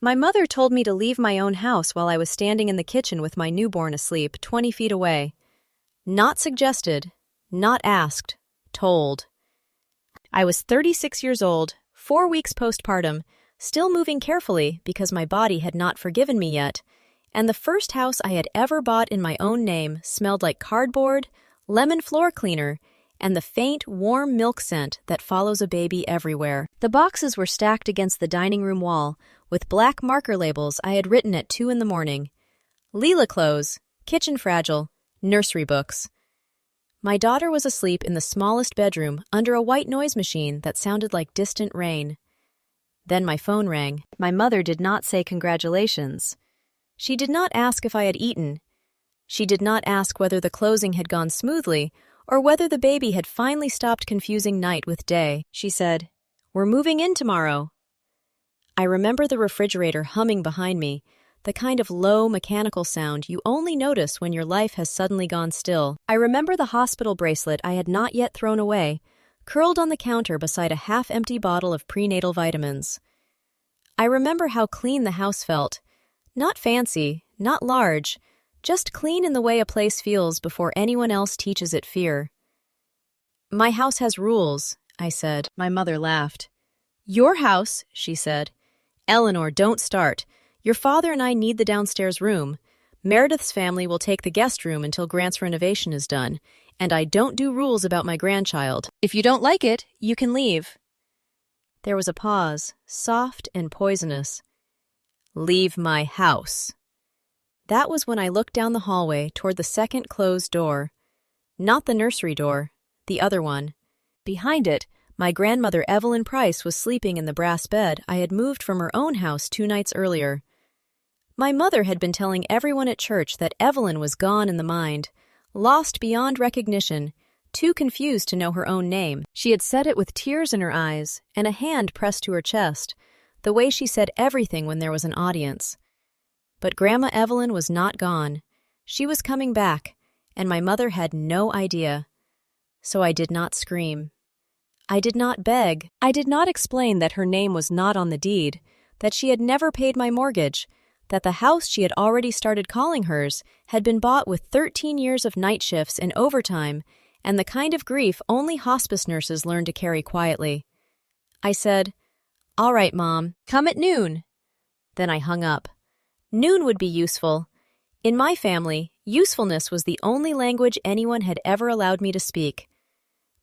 My mother told me to leave my own house while I was standing in the kitchen with my newborn asleep 20 feet away. Not suggested, not asked, told. I was 36 years old, 4 weeks postpartum, still moving carefully because my body had not forgiven me yet, and the first house I had ever bought in my own name smelled like cardboard, lemon floor cleaner, and the faint, warm milk scent that follows a baby everywhere. The boxes were stacked against the dining room wall, with black marker labels I had written at 2 a.m. Leela clothes, kitchen fragile, nursery books. My daughter was asleep in the smallest bedroom under a white noise machine that sounded like distant rain. Then my phone rang. My mother did not say congratulations. She did not ask if I had eaten. She did not ask whether the closing had gone smoothly or whether the baby had finally stopped confusing night with day. She said, "We're moving in tomorrow." I remember the refrigerator humming behind me, the kind of low, mechanical sound you only notice when your life has suddenly gone still. I remember the hospital bracelet I had not yet thrown away, curled on the counter beside a half-empty bottle of prenatal vitamins. I remember how clean the house felt. Not fancy, not large, just clean in the way a place feels before anyone else teaches it fear. "My house has rules," I said. My mother laughed. "Your house," she said. "Eleanor, don't start. Your father and I need the downstairs room. Meredith's family will take the guest room until Grant's renovation is done, and I don't do rules about my grandchild. If you don't like it, you can leave." There was a pause, soft and poisonous. "Leave my house." That was when I looked down the hallway toward the second closed door. Not the nursery door, the other one. Behind it, my grandmother Evelyn Price was sleeping in the brass bed I had moved from her own house 2 nights earlier. My mother had been telling everyone at church that Evelyn was gone in the mind, lost beyond recognition, too confused to know her own name. She had said it with tears in her eyes and a hand pressed to her chest, the way she said everything when there was an audience. But Grandma Evelyn was not gone. She was coming back, and my mother had no idea. So I did not scream. I did not beg. I did not explain that her name was not on the deed, that she had never paid my mortgage, that the house she had already started calling hers had been bought with 13 years of night shifts and overtime, and the kind of grief only hospice nurses learn to carry quietly. I said, "All right, Mom, come at noon." Then I hung up. Noon would be useful. In my family, usefulness was the only language anyone had ever allowed me to speak.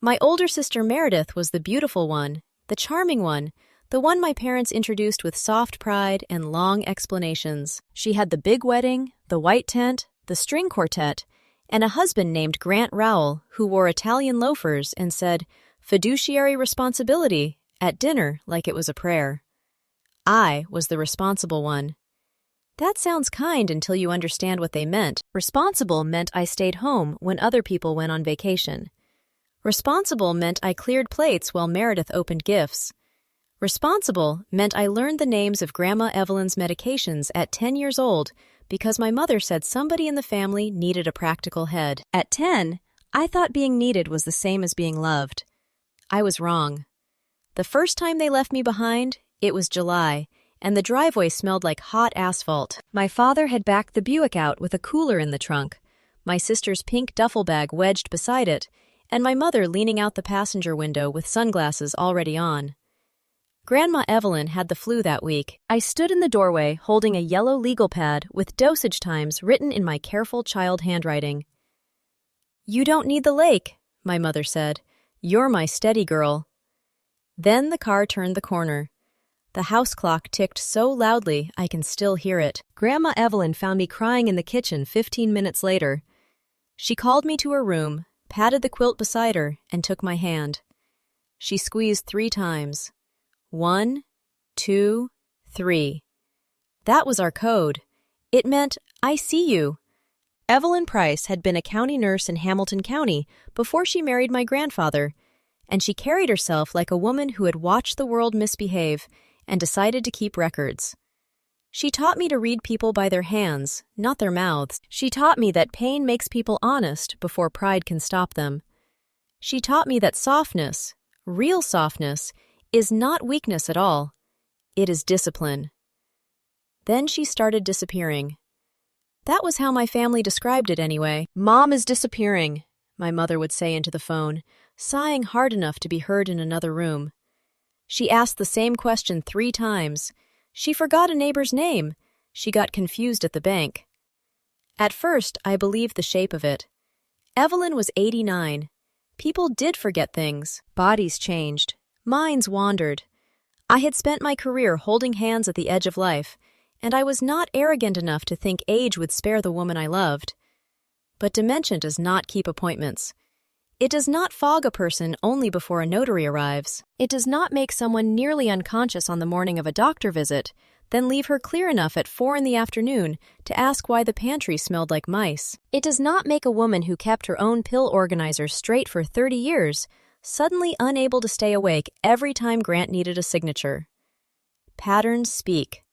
My older sister Meredith was the beautiful one, the charming one, the one my parents introduced with soft pride and long explanations. She had the big wedding, the white tent, the string quartet, and a husband named Grant Rowell who wore Italian loafers and said, "Fiduciary responsibility," at dinner like it was a prayer. I was the responsible one. That sounds kind until you understand what they meant. Responsible meant I stayed home when other people went on vacation. Responsible meant I cleared plates while Meredith opened gifts. Responsible meant I learned the names of Grandma Evelyn's medications at 10 years old because my mother said somebody in the family needed a practical head. At 10, I thought being needed was the same as being loved. I was wrong. The first time they left me behind, it was July, and the driveway smelled like hot asphalt. My father had backed the Buick out with a cooler in the trunk, my sister's pink duffel bag wedged beside it, and my mother leaning out the passenger window with sunglasses already on. Grandma Evelyn had the flu that week. I stood in the doorway holding a yellow legal pad with dosage times written in my careful child handwriting. "You don't need the lake," my mother said. "You're my steady girl." Then the car turned the corner. The house clock ticked so loudly I can still hear it. Grandma Evelyn found me crying in the kitchen 15 minutes later. She called me to her room, patted the quilt beside her, and took my hand. She squeezed 3 times. 1, 2, 3. That was our code. It meant, "I see you." Evelyn Price had been a county nurse in Hamilton County before she married my grandfather, and she carried herself like a woman who had watched the world misbehave and decided to keep records. She taught me to read people by their hands, not their mouths. She taught me that pain makes people honest before pride can stop them. She taught me that softness, real softness, is not weakness at all. It is discipline. Then she started disappearing. That was how my family described it anyway. "Mom is disappearing," my mother would say into the phone, sighing hard enough to be heard in another room. She asked the same question 3 times. She forgot a neighbor's name. She got confused at the bank. At first, I believed the shape of it. Evelyn was 89. People did forget things. Bodies changed. Minds wandered. I had spent my career holding hands at the edge of life, and I was not arrogant enough to think age would spare the woman I loved. But dementia does not keep appointments. It does not fog a person only before a notary arrives. It does not make someone nearly unconscious on the morning of a doctor visit, then leave her clear enough at 4 in the afternoon to ask why the pantry smelled like mice. It does not make a woman who kept her own pill organizer straight for 30 years suddenly unable to stay awake every time Grant needed a signature. Patterns speak.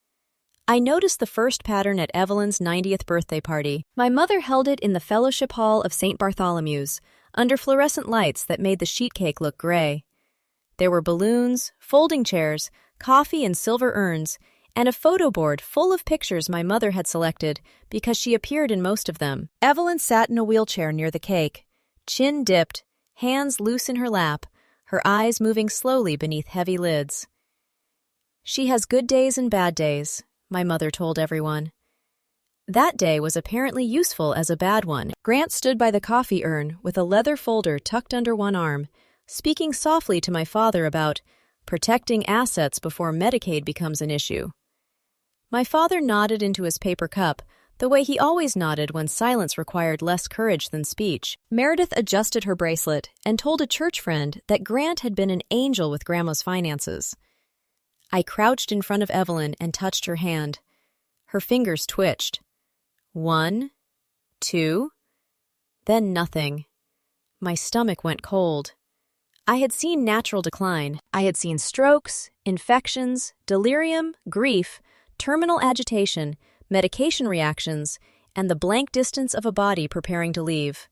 I noticed the first pattern at Evelyn's 90th birthday party. My mother held it in the Fellowship Hall of St. Bartholomew's, under fluorescent lights that made the sheet cake look gray. There were balloons, folding chairs, coffee in silver urns, and a photo board full of pictures my mother had selected because she appeared in most of them. Evelyn sat in a wheelchair near the cake, chin dipped, hands loose in her lap, her eyes moving slowly beneath heavy lids. "She has good days and bad days," my mother told everyone. That day was apparently useful as a bad one. Grant stood by the coffee urn with a leather folder tucked under one arm, speaking softly to my father about protecting assets before Medicaid becomes an issue. My father nodded into his paper cup, the way he always nodded when silence required less courage than speech. Meredith adjusted her bracelet and told a church friend that Grant had been an angel with Grandma's finances. I crouched in front of Evelyn and touched her hand. Her fingers twitched. 1, 2, then nothing. My stomach went cold. I had seen natural decline. I had seen strokes, infections, delirium, grief, terminal agitation, medication reactions, and the blank distance of a body preparing to leave.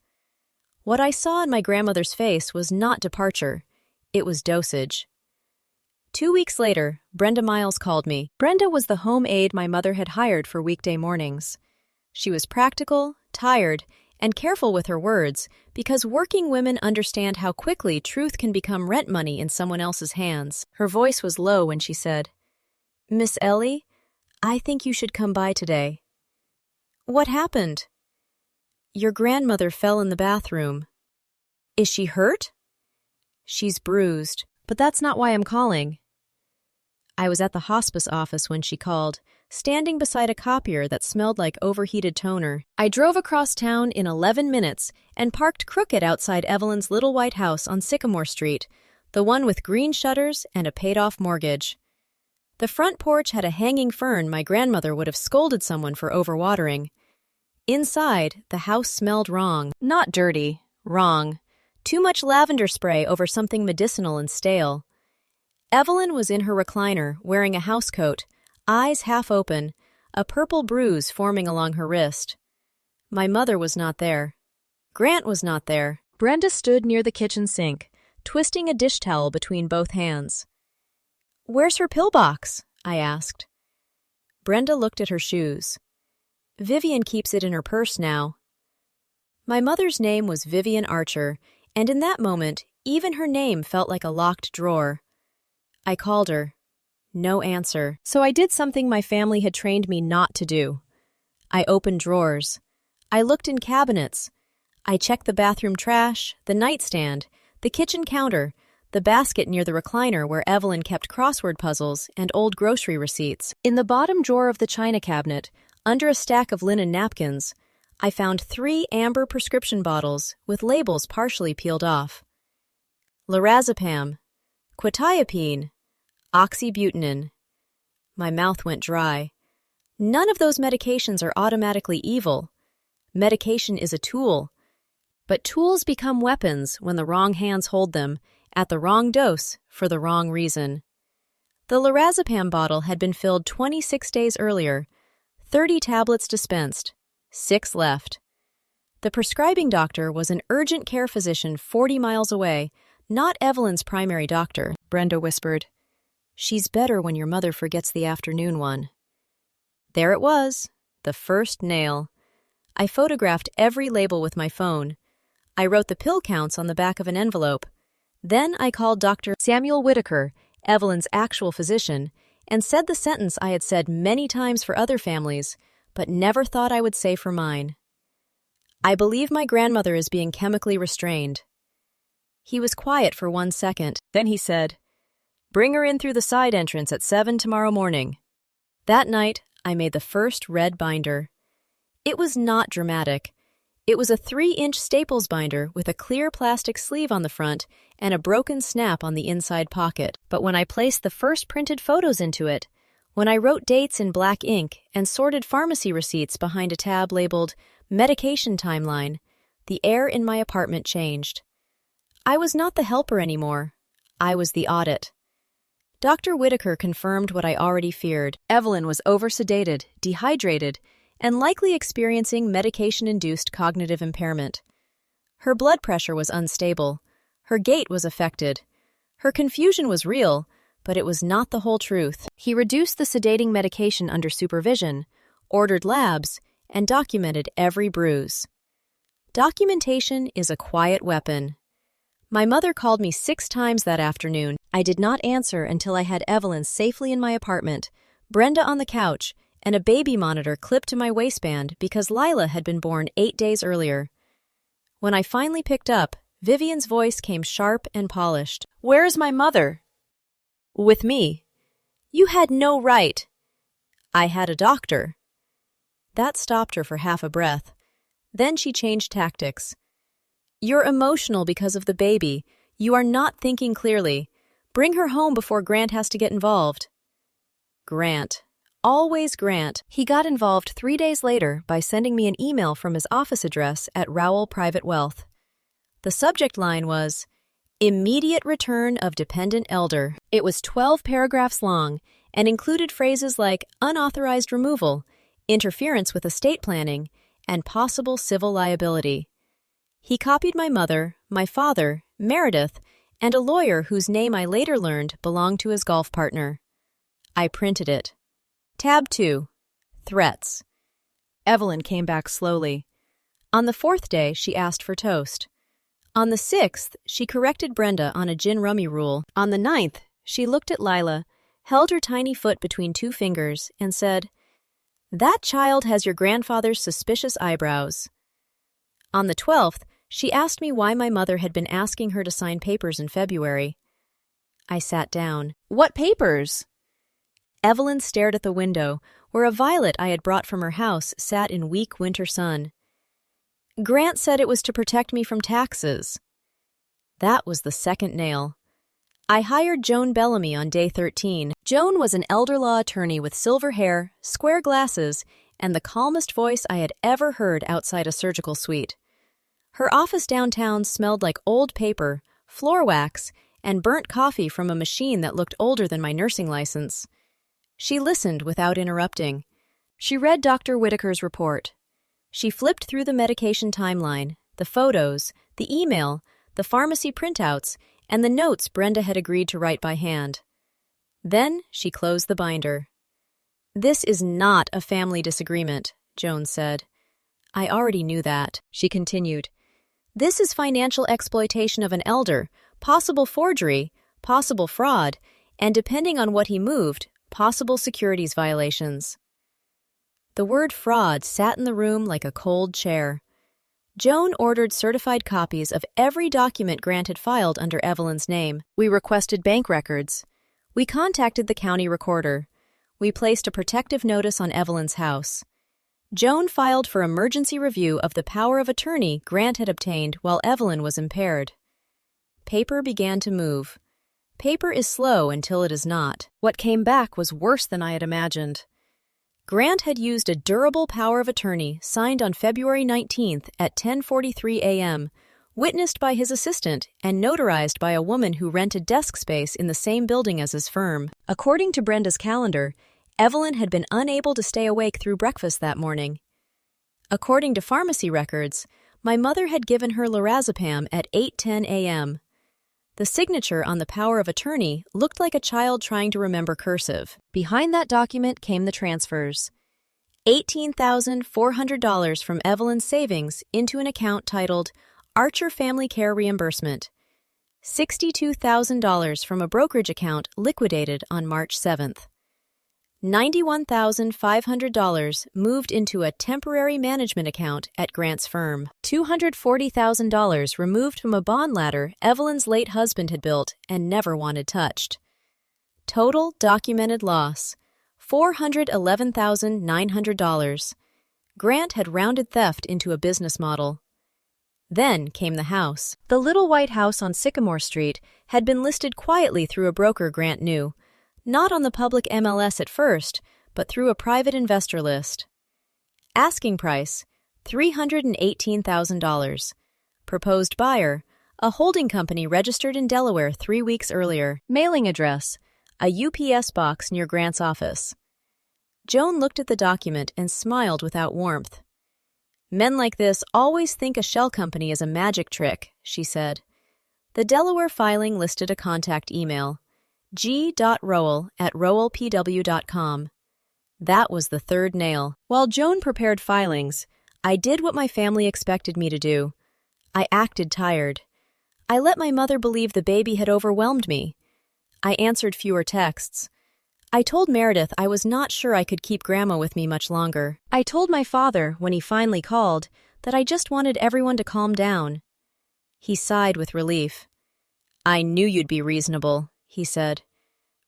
What I saw in my grandmother's face was not departure. It was dosage. 2 weeks later, Brenda Miles called me. Brenda was the home aide my mother had hired for weekday mornings. She was practical, tired, and careful with her words because working women understand how quickly truth can become rent money in someone else's hands. Her voice was low when she said, "Miss Ellie, I think you should come by today." "What happened?" "Your grandmother fell in the bathroom." "Is she hurt?" "She's bruised, but that's not why I'm calling." I was at the hospice office when she called, standing beside a copier that smelled like overheated toner. I drove across town in 11 minutes and parked crooked outside Evelyn's little white house on Sycamore Street, the one with green shutters and a paid-off mortgage. The front porch had a hanging fern my grandmother would have scolded someone for overwatering. Inside, the house smelled wrong. Not dirty, wrong. Too much lavender spray over something medicinal and stale. Evelyn was in her recliner, wearing a housecoat, eyes half open, a purple bruise forming along her wrist. My mother was not there. Grant was not there. Brenda stood near the kitchen sink, twisting a dish towel between both hands. "Where's her pillbox?" I asked. Brenda looked at her shoes. "Vivian keeps it in her purse now." My mother's name was Vivian Archer, and in that moment, even her name felt like a locked drawer. I called her. No answer. So I did something my family had trained me not to do. I opened drawers. I looked in cabinets. I checked the bathroom trash, the nightstand, the kitchen counter, the basket near the recliner where Evelyn kept crossword puzzles and old grocery receipts. In the bottom drawer of the china cabinet, under a stack of linen napkins, I found 3 amber prescription bottles with labels partially peeled off. Lorazepam, quetiapine, oxybutynin. My mouth went dry. None of those medications are automatically evil. Medication is a tool. But tools become weapons when the wrong hands hold them, at the wrong dose, for the wrong reason. The lorazepam bottle had been filled 26 days earlier, 30 tablets dispensed, 6 left. The prescribing doctor was an urgent care physician 40 miles away, not Evelyn's primary doctor, Brenda whispered. "She's better when your mother forgets the afternoon one." There it was, the first nail. I photographed every label with my phone. I wrote the pill counts on the back of an envelope. Then I called Dr. Samuel Whitaker, Evelyn's actual physician, and said the sentence I had said many times for other families, but never thought I would say for mine. I believe my grandmother is being chemically restrained. He was quiet for 1 second. Then he said, "Bring her in through the side entrance at 7 tomorrow morning." That night, I made the first red binder. It was not dramatic. It was a 3-inch Staples binder with a clear plastic sleeve on the front and a broken snap on the inside pocket. But when I placed the first printed photos into it, when I wrote dates in black ink and sorted pharmacy receipts behind a tab labeled Medication Timeline, the air in my apartment changed. I was not the helper anymore. I was the audit. Dr. Whitaker confirmed what I already feared. Evelyn was oversedated, dehydrated, and likely experiencing medication-induced cognitive impairment. Her blood pressure was unstable. Her gait was affected. Her confusion was real, but it was not the whole truth. He reduced the sedating medication under supervision, ordered labs, and documented every bruise. Documentation is a quiet weapon. My mother called me 6 times that afternoon. I did not answer until I had Evelyn safely in my apartment, Brenda on the couch, and a baby monitor clipped to my waistband because Lila had been born 8 days earlier. When I finally picked up, Vivian's voice came sharp and polished. "Where is my mother?" "With me." "You had no right." "I had a doctor." That stopped her for half a breath. Then she changed tactics. "You're emotional because of the baby. You are not thinking clearly. Bring her home before Grant has to get involved." Grant. Always Grant. He got involved 3 days later by sending me an email from his office address at Rowell Private Wealth. The subject line was, "Immediate return of dependent elder." It was 12 paragraphs long and included phrases like unauthorized removal, interference with estate planning, and possible civil liability. He copied my mother, my father, Meredith, and a lawyer whose name I later learned belonged to his golf partner. I printed it. Tab 2. Threats. Evelyn came back slowly. On the 4th day, she asked for toast. On the 6th, she corrected Brenda on a gin rummy rule. On the 9th, she looked at Lila, held her tiny foot between 2 fingers, and said, "That child has your grandfather's suspicious eyebrows." On the 12th, she asked me why my mother had been asking her to sign papers in February. I sat down. "What papers?" Evelyn stared at the window, where a violet I had brought from her house sat in weak winter sun. "Grant said it was to protect me from taxes." That was the second nail. I hired Joan Bellamy on day 13. Joan was an elder law attorney with silver hair, square glasses, and the calmest voice I had ever heard outside a surgical suite. Her office downtown smelled like old paper, floor wax, and burnt coffee from a machine that looked older than my nursing license. She listened without interrupting. She read Dr. Whitaker's report. She flipped through the medication timeline, the photos, the email, the pharmacy printouts, and the notes Brenda had agreed to write by hand. Then she closed the binder. "This is not a family disagreement," Joan said. "I already knew that," she continued. "This is financial exploitation of an elder, possible forgery, possible fraud, and depending on what he moved, possible securities violations." The word fraud sat in the room like a cold chair. Joan ordered certified copies of every document Grant had filed under Evelyn's name. We requested bank records. We contacted the county recorder. We placed a protective notice on Evelyn's house. Joan filed for emergency review of the power of attorney Grant had obtained while Evelyn was impaired. Paper began to move. Paper is slow until it is not. What came back was worse than I had imagined. Grant had used a durable power of attorney signed on February 19th at 10:43 a.m., witnessed by his assistant and notarized by a woman who rented desk space in the same building as his firm. According to Brenda's calendar, Evelyn had been unable to stay awake through breakfast that morning. According to pharmacy records, my mother had given her lorazepam at 8:10 a.m. The signature on the power of attorney looked like a child trying to remember cursive. Behind that document came the transfers. $18,400 from Evelyn's savings into an account titled Archer Family Care Reimbursement. $62,000 from a brokerage account liquidated on March 7th. $91,500 moved into a temporary management account at Grant's firm. $240,000 removed from a bond ladder Evelyn's late husband had built and never wanted touched. Total documented loss, $411,900. Grant had rounded theft into a business model. Then came the house. The little white house on Sycamore Street had been listed quietly through a broker Grant knew, not on the public MLS at first, but through a private investor list. Asking price, $318,000. Proposed buyer, a holding company registered in Delaware 3 weeks earlier. Mailing address, a UPS box near Grant's office. Joan looked at the document and smiled without warmth. Men like this always think a shell company is a magic trick, she said. The Delaware filing listed a contact email, g.rowell@rowellpw.com. That was the third nail. While Joan prepared filings, I did what my family expected me to do. I acted tired. I let my mother believe the baby had overwhelmed me. I answered fewer texts. I told Meredith I was not sure I could keep Grandma with me much longer. I told my father, when he finally called, that I just wanted everyone to calm down. He sighed with relief. I knew you'd be reasonable, he said.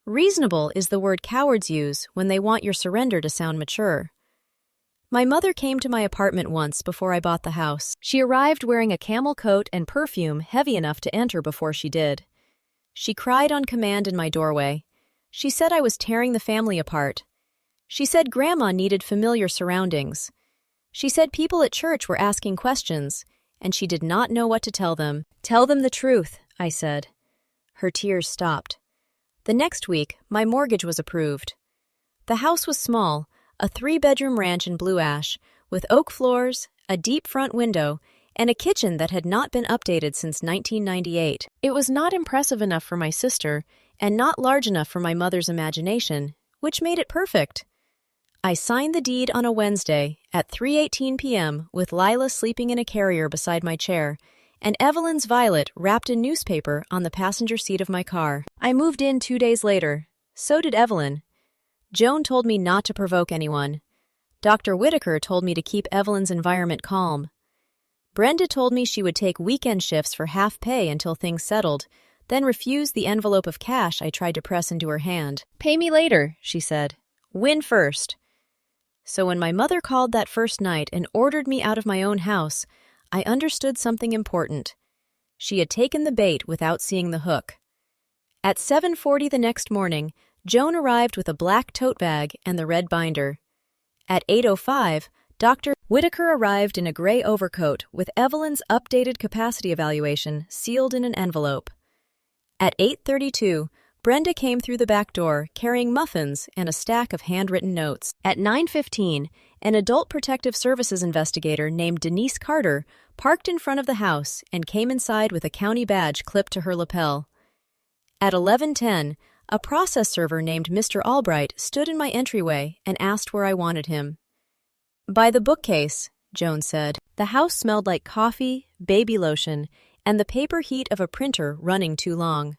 Reasonable is the word cowards use when they want your surrender to sound mature. My mother came to my apartment once before I bought the house. She arrived wearing a camel coat and perfume heavy enough to enter before she did. She cried on command in my doorway. She said I was tearing the family apart. She said Grandma needed familiar surroundings. She said people at church were asking questions, and she did not know what to tell them. Tell them the truth, I said. Her tears stopped. The next week, my mortgage was approved. The house was small, a 3-bedroom ranch in Blue Ash, with oak floors, a deep front window, and a kitchen that had not been updated since 1998. It was not impressive enough for my sister, and not large enough for my mother's imagination, which made it perfect. I signed the deed on a Wednesday at 3:18 p.m. with Lila sleeping in a carrier beside my chair, and Evelyn's Violet wrapped in newspaper on the passenger seat of my car. I moved in 2 days later. So did Evelyn. Joan told me not to provoke anyone. Dr. Whitaker told me to keep Evelyn's environment calm. Brenda told me she would take weekend shifts for half pay until things settled, then refused the envelope of cash I tried to press into her hand. Pay me later, she said. Win first. So when my mother called that first night and ordered me out of my own house, I understood something important. She had taken the bait without seeing the hook. At 7:40 the next morning, Joan arrived with a black tote bag and the red binder. At 8:05, Dr. Whitaker arrived in a gray overcoat with Evelyn's updated capacity evaluation sealed in an envelope. At 8:32, Brenda came through the back door carrying muffins and a stack of handwritten notes. At 9:15, an adult protective services investigator named Denise Carter parked in front of the house and came inside with a county badge clipped to her lapel. At 11:10, a process server named Mr. Albright stood in my entryway and asked where I wanted him. By the bookcase, Joan said. The house smelled like coffee, baby lotion, and the paper heat of a printer running too long.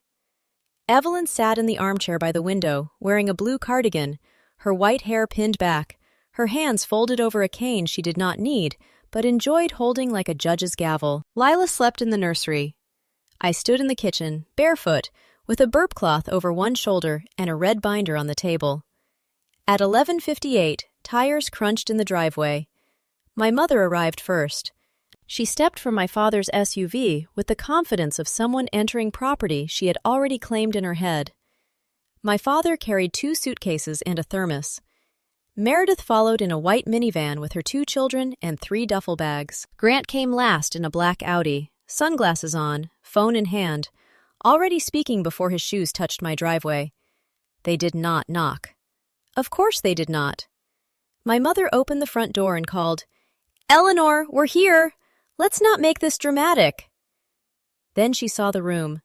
Evelyn sat in the armchair by the window, wearing a blue cardigan, her white hair pinned back, her hands folded over a cane she did not need, but enjoyed holding like a judge's gavel. Lila slept in the nursery. I stood in the kitchen, barefoot, with a burp cloth over one shoulder and a red binder on the table. At 11:58, tires crunched in the driveway. My mother arrived first. She stepped from my father's SUV with the confidence of someone entering property she had already claimed in her head. My father carried 2 suitcases and a thermos. Meredith followed in a white minivan with her 2 children and 3 duffel bags. Grant came last in a black Audi, sunglasses on, phone in hand, already speaking before his shoes touched my driveway. They did not knock. Of course they did not. My mother opened the front door and called, "Eleanor, we're here! Let's not make this dramatic." Then she saw the room.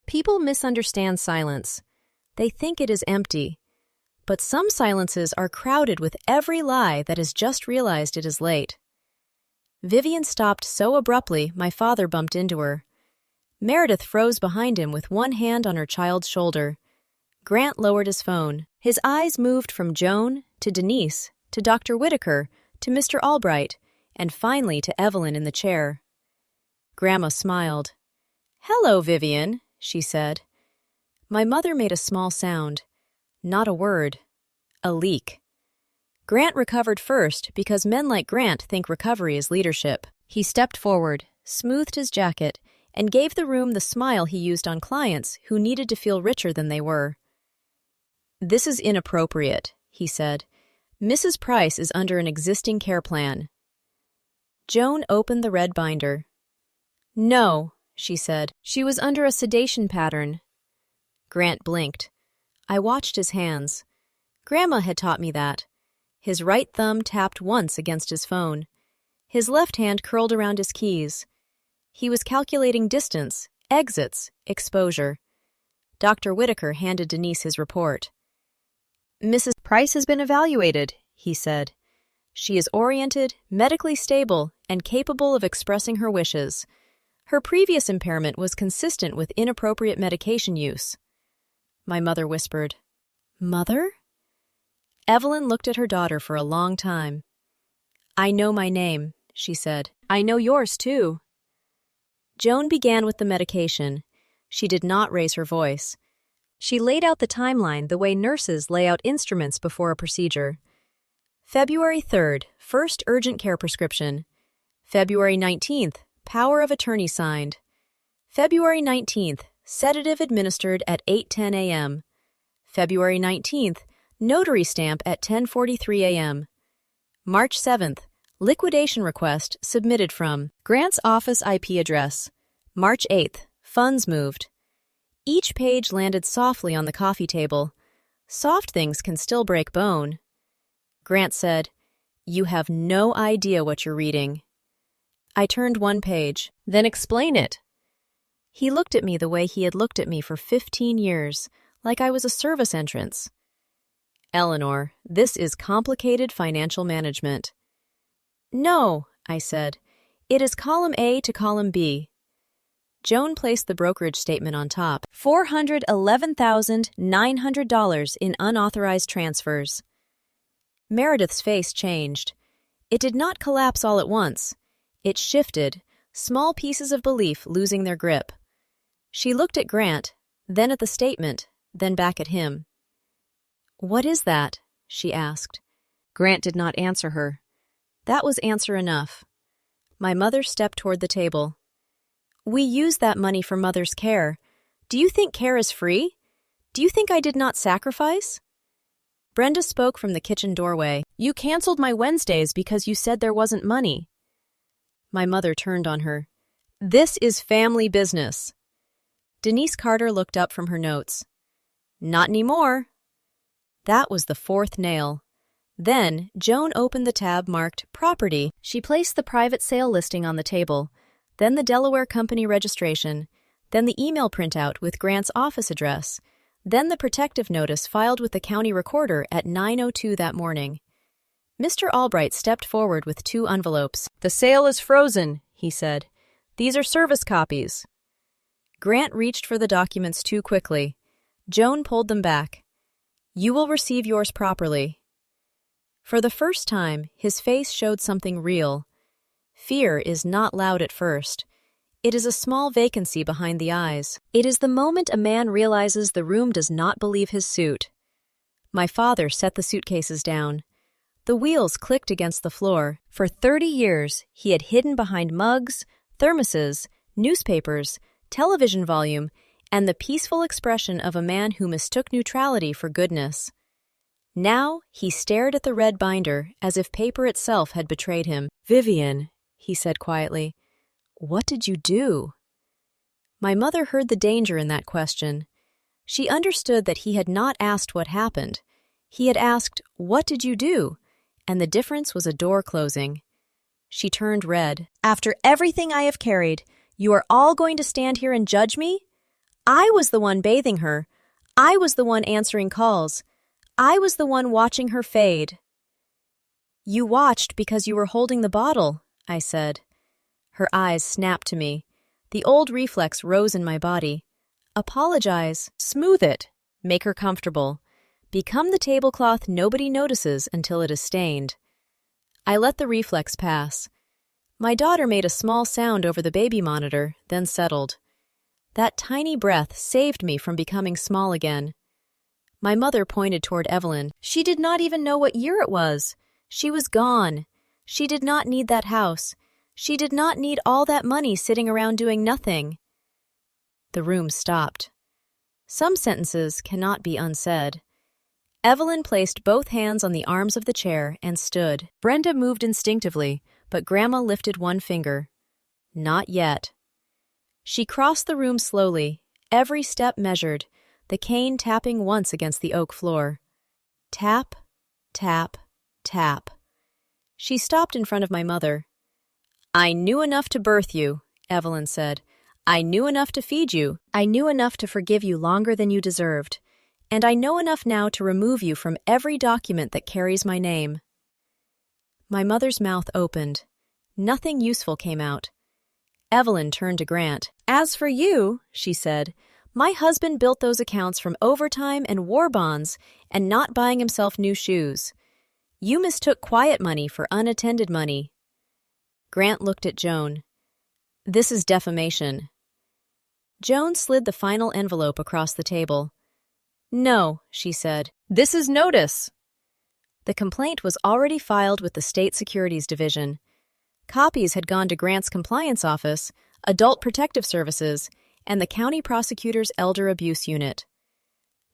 People misunderstand silence. They think it is empty. but some silences are crowded with every lie that has just realized it is late. Vivian stopped so abruptly my father bumped into her. Meredith froze behind him with one hand on her child's shoulder. Grant lowered his phone. His eyes moved from Joan to Denise to Dr. Whitaker to Mr. Albright and finally to Evelyn in the chair. Grandma smiled. "Hello, Vivian," she said. My mother made a small sound. Not a word. A leak. Grant recovered first because men like Grant think recovery is leadership. He stepped forward, smoothed his jacket, and gave the room the smile he used on clients who needed to feel richer than they were. "This is inappropriate," he said. "Mrs. Price is under an existing care plan." Joan opened the red binder. "No," she said. "She was under a sedation pattern." Grant blinked. I watched his hands. Grandma had taught me that. His right thumb tapped once against his phone. His left hand curled around his keys. He was calculating distance, exits, exposure. Dr. Whitaker handed Denise his report. "Mrs. Price has been evaluated," he said. "She is oriented, medically stable, and capable of expressing her wishes. Her previous impairment was consistent with inappropriate medication use." My mother whispered, "Mother?" Evelyn looked at her daughter for a long time. "I know my name," she said. "I know yours, too." Joan began with the medication. She did not raise her voice. She laid out the timeline the way nurses lay out instruments before a procedure. February 3rd, first urgent care prescription. February 19th, power of attorney signed. February 19th, sedative administered at 8:10 a.m. February 19th, notary stamp at 10:43 a.m. March 7th, liquidation request submitted from Grant's office IP address. March 8th, funds moved. Each page landed softly on the coffee table. Soft things can still break bone. Grant said, "You have no idea what you're reading." I turned one page. "Then explain it." He looked at me the way he had looked at me for 15 years, like I was a service entrance. "Eleanor, this is complicated financial management." "No," I said. "It is column A to column B." Joan placed the brokerage statement on top. $411,900 in unauthorized transfers. Meredith's face changed. It did not collapse all at once. It shifted, small pieces of belief losing their grip. She looked at Grant, then at the statement, then back at him. "What is that?" she asked. Grant did not answer her. That was answer enough. My mother stepped toward the table. "We use that money for mother's care. Do you think care is free? Do you think I did not sacrifice?" Brenda spoke from the kitchen doorway. "You canceled my Wednesdays because you said there wasn't money." My mother turned on her. "This is family business." Denise Carter looked up from her notes. "Not anymore." That was the fourth nail. Then, Joan opened the tab marked Property. She placed the private sale listing on the table, then the Delaware Company registration, then the email printout with Grant's office address, then the protective notice filed with the county recorder at 9:02 that morning. Mr. Albright stepped forward with 2 envelopes. "The sale is frozen," he said. "These are service copies." Grant reached for the documents too quickly. Joan pulled them back. "You will receive yours properly." For the first time, his face showed something real. Fear is not loud at first. It is a small vacancy behind the eyes. It is the moment a man realizes the room does not believe his suit. My father set the suitcases down. The wheels clicked against the floor. For 30 years, he had hidden behind mugs, thermoses, newspapers, television volume, and the peaceful expression of a man who mistook neutrality for goodness. Now he stared at the red binder as if paper itself had betrayed him. "Vivian," he said quietly, "what did you do?" My mother heard the danger in that question. She understood that he had not asked what happened. He had asked, "What did you do?" And the difference was a door closing. She turned red. "After everything I have carried, you are all going to stand here and judge me? I was the one bathing her. I was the one answering calls. I was the one watching her fade. You watched because you were holding the bottle, I said. Her eyes snapped to me. The old reflex rose in my body. Apologize, smooth it, make her comfortable. Become the tablecloth nobody notices until it is stained. I let the reflex pass. My daughter made a small sound over the baby monitor, then settled. That tiny breath saved me from becoming small again. My mother pointed toward Evelyn. She did not even know what year it was. She was gone. She did not need that house. She did not need all that money sitting around doing nothing. The room stopped. Some sentences cannot be unsaid. Evelyn placed both hands on the arms of the chair and stood. Brenda moved instinctively, but Grandma lifted one finger. Not yet. She crossed the room slowly, every step measured, the cane tapping once against the oak floor. Tap, tap, tap. She stopped in front of my mother. I knew enough to birth you, Evelyn said. I knew enough to feed you. I knew enough to forgive you longer than you deserved. And I know enough now to remove you from every document that carries my name. My mother's mouth opened. Nothing useful came out. Evelyn turned to Grant. As for you, she said, my husband built those accounts from overtime and war bonds and not buying himself new shoes. You mistook quiet money for unattended money. Grant looked at Joan. This is defamation. Joan slid the final envelope across the table. No, she said. This is notice. The complaint was already filed with the State Securities Division. Copies had gone to Grant's compliance office, Adult Protective Services, and the county prosecutor's Elder Abuse Unit.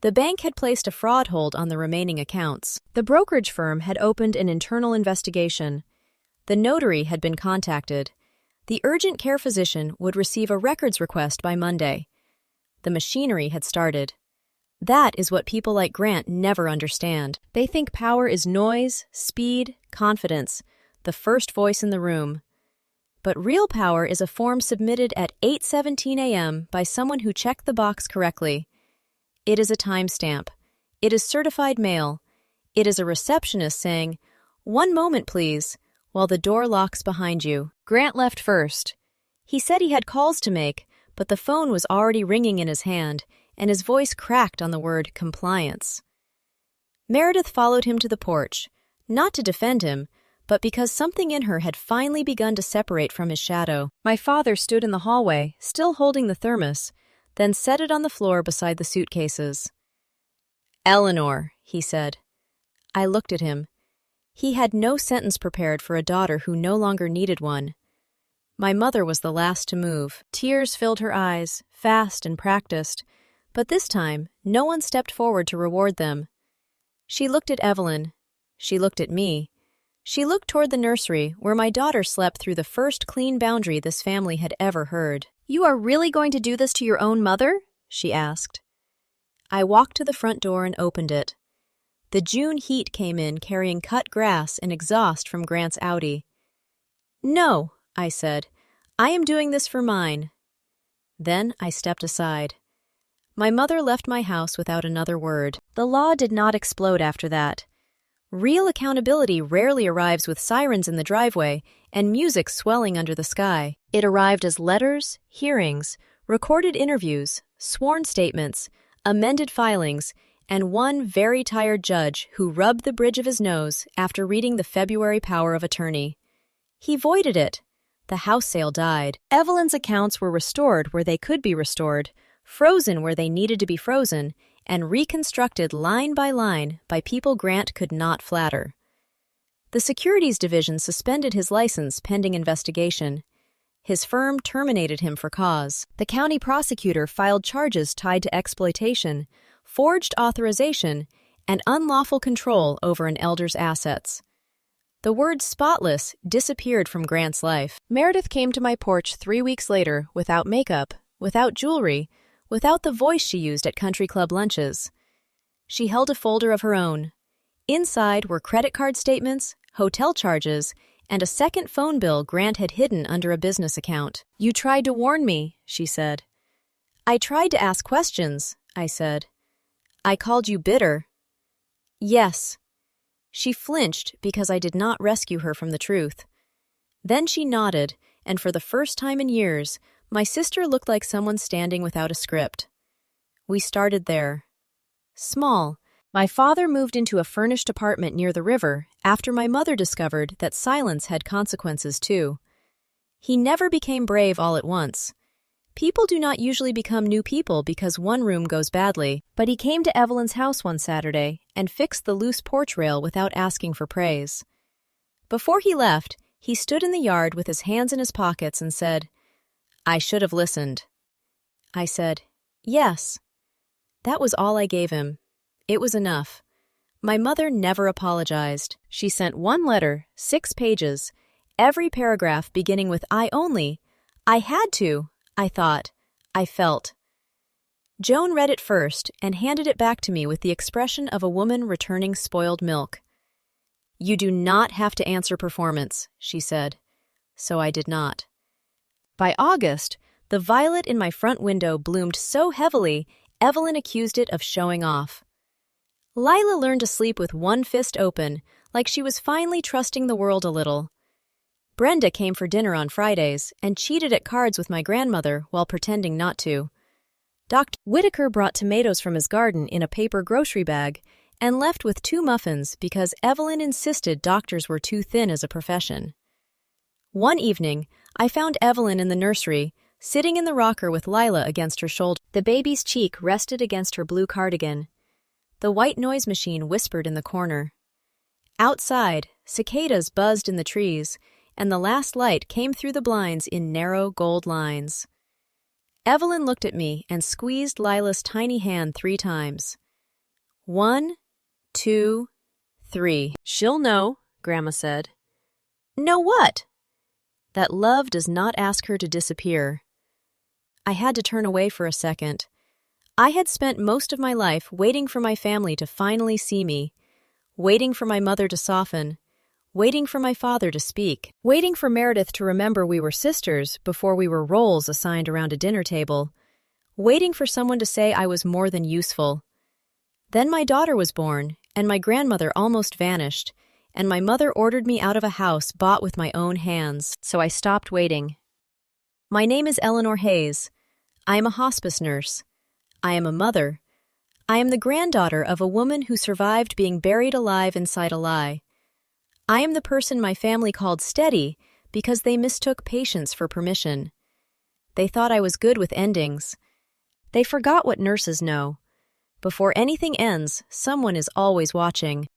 The bank had placed a fraud hold on the remaining accounts. The brokerage firm had opened an internal investigation. The notary had been contacted. The urgent care physician would receive a records request by Monday. The machinery had started. That is what people like Grant never understand. They think power is noise, speed, confidence, the first voice in the room. But real power is a form submitted at 8:17 a.m. by someone who checked the box correctly. It is a timestamp. It is certified mail. It is a receptionist saying, "One moment, please," while the door locks behind you. Grant left first. He said he had calls to make, but the phone was already ringing in his hand, and his voice cracked on the word compliance. Meredith followed him to the porch, not to defend him, but because something in her had finally begun to separate from his shadow. My father stood in the hallway, still holding the thermos, then set it on the floor beside the suitcases. Eleanor, he said. I looked at him. He had no sentence prepared for a daughter who no longer needed one. My mother was the last to move. Tears filled her eyes, fast and practiced, but this time no one stepped forward to reward them. She looked at Evelyn. She looked at me. She looked toward the nursery, where my daughter slept through the first clean boundary this family had ever heard. You are really going to do this to your own mother? She asked. I walked to the front door and opened it. The June heat came in carrying cut grass and exhaust from Grant's Audi. No, I said. I am doing this for mine. Then I stepped aside. My mother left my house without another word. The law did not explode after that. Real accountability rarely arrives with sirens in the driveway and music swelling under the sky. It arrived as letters, hearings, recorded interviews, sworn statements, amended filings, and one very tired judge who rubbed the bridge of his nose after reading the February power of attorney. He voided it. The house sale died. Evelyn's accounts were restored where they could be restored, frozen where they needed to be frozen, and reconstructed line by people Grant could not flatter. The Securities Division suspended his license pending investigation. His firm terminated him for cause. The county prosecutor filed charges tied to exploitation, forged authorization, and unlawful control over an elder's assets. The word spotless disappeared from Grant's life. Meredith came to my porch 3 weeks later without makeup, without jewelry, without the voice she used at country club lunches. She held a folder of her own. Inside were credit card statements, hotel charges, and a second phone bill Grant had hidden under a business account. You tried to warn me, she said. I tried to ask questions, I said. I called you bitter. Yes. She flinched because I did not rescue her from the truth. Then she nodded, and for the first time in years, my sister looked like someone standing without a script. We started there. Small. My father moved into a furnished apartment near the river after my mother discovered that silence had consequences too. He never became brave all at once. People do not usually become new people because one room goes badly, but he came to Evelyn's house one Saturday and fixed the loose porch rail without asking for praise. Before he left, he stood in the yard with his hands in his pockets and said, "I should have listened." I said, "Yes." That was all I gave him. It was enough. My mother never apologized. She sent one letter, 6 pages, every paragraph beginning with "I only." I had to, I thought. I felt. Joan read it first and handed it back to me with the expression of a woman returning spoiled milk. "You do not have to answer performance," she said. So I did not. By August, the violet in my front window bloomed so heavily, Evelyn accused it of showing off. Lila learned to sleep with one fist open, like she was finally trusting the world a little. Brenda came for dinner on Fridays and cheated at cards with my grandmother while pretending not to. Dr. Whitaker brought tomatoes from his garden in a paper grocery bag and left with 2 muffins because Evelyn insisted doctors were too thin as a profession. One evening, I found Evelyn in the nursery, sitting in the rocker with Lila against her shoulder. The baby's cheek rested against her blue cardigan. The white noise machine whispered in the corner. Outside, cicadas buzzed in the trees, and the last light came through the blinds in narrow gold lines. Evelyn looked at me and squeezed Lila's tiny hand 3 times. 1, 2, 3. "She'll know," Grandma said. "Know what?" "That love does not ask her to disappear." I had to turn away for a second. I had spent most of my life waiting for my family to finally see me, waiting for my mother to soften, waiting for my father to speak, waiting for Meredith to remember we were sisters before we were roles assigned around a dinner table, waiting for someone to say I was more than useful. Then my daughter was born, and my grandmother almost vanished, and my mother ordered me out of a house bought with my own hands, so I stopped waiting. My name is Eleanor Hayes. I am a hospice nurse. I am a mother. I am the granddaughter of a woman who survived being buried alive inside a lie. I am the person my family called steady because they mistook patience for permission. They thought I was good with endings. They forgot what nurses know. Before anything ends, someone is always watching.